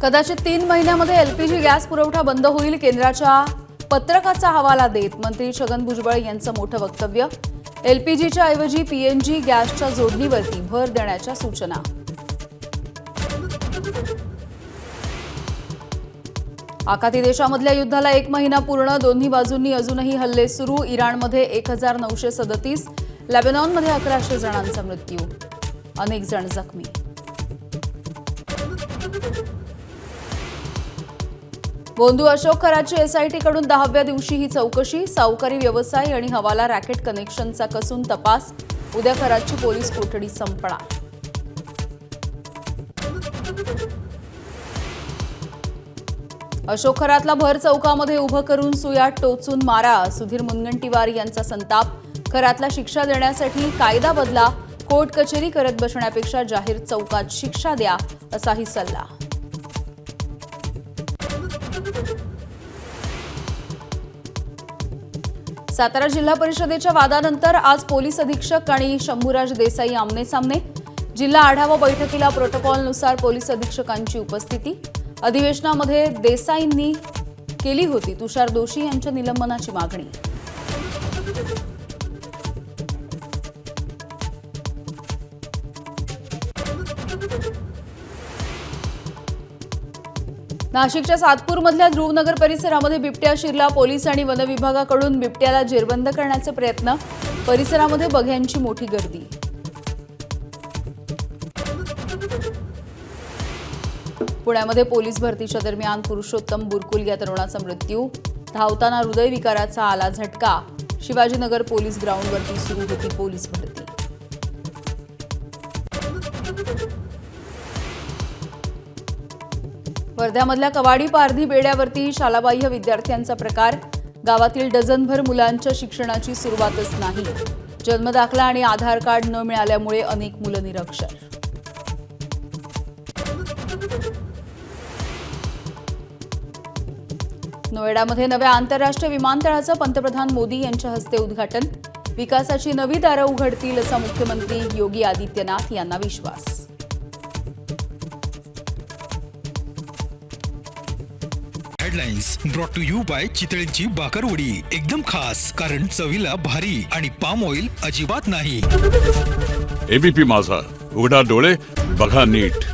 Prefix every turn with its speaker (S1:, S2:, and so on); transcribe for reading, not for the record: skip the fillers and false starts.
S1: कदाचित 3 महिन्यामध्ये LPG gas पुरवठा बंद होईल, केंद्राच्या पत्रकाचा हवाला देत मंत्री छगन भुजबळ यांचं मोठं वक्तव्य। एलपीजीच्या ऐवजी पीएनजी गॅसच्या जोडणीवरती भर देण्याच्या सूचना। आखाती देशामधल्या युद्धाला 1 महिना पूर्ण, दोन्ही बाजूंनी अजूनही हल्ले सुरू। इराणमध्ये 1937, लेबनॉनमध्ये 1100 जणांचा मृत्यू, अनेक जण जखमी। बोंधू अशोक खराची एसआयटीकडून 10व्या दिवशी ही चौकशी। सावकारी व्यवसाय आणि हवाला रॅकेट कनेक्शनचा कसून तपास। उद्या खराची पोलीस कोठडी संपणार। अशोक खरातला भर चौकामध्ये उभं करून सुयात टोचून मारा। सुधीर मुनगंटीवार यांचा संताप। खरातला शिक्षा देण्यासाठी कायदा बदला, कोर्ट कचेरी करत बसण्यापेक्षा जाहीर चौकात शिक्षा द्या, असाही सल्ला। सातारा जिल्हा परिषदेच्या वादानंतर आज पोलीस अधीक्षक आणि शंभूराज देसाई आमने-सामने। जिल्हा आढावा बैठकीला प्रोटोकॉलनुसार पोलीस अधीक्षकांची उपस्थिती। अधिवेशनामध्ये देसाईंनी केली होती तुषार दोशी यांच्या निलंबनाची मागणी। नाशिकच्या सातपूरमधल्या ध्रुवनगर परिसरामध्ये बिबट्या शिरला। पोलीस आणि वन विभागाकडून बिबट्याला जेरबंद करण्याचे प्रयत्न। परिसरामध्ये बघ्यांची मोठी गर्दी। पुण्यामध्ये पोलीस भरतीच्या दरम्यान पुरुषोत्तम बुरकुल या तरुणाचा मृत्यू। धावताना हृदयविकाराचा आला झटका। शिवाजीनगर पोलीस ग्राउंडवरती सुरू होती पोलीस भरती। वर्ध्यामधल्या कवाडी पारधी बेड्यावरती शालाबाह्य विद्यार्थ्यांचा प्रकार। गावातील डझनभर मुलांच्या शिक्षणाची सुरुवातच नाही। जन्मदाखला आणि आधार कार्ड न मिळाल्यामुळे अनेक मुलं निरक्षर। नोएडामध्ये नव्या आंतरराष्ट्रीय विमानतळाचं पंतप्रधान मोदी यांच्या हस्ते उद्घाटन। विकासाची नवी दारं उघडतील असा मुख्यमंत्री योगी आदित्यनाथ यांना विश्वास।
S2: Headlines brought to you by चितळेंची बाकरवडी, एकदम खास कारण चवीला भारी आणि पाम ऑइल अजिबात नाही।
S3: एबीपी माझा, उघडा डोळे बघा नीट।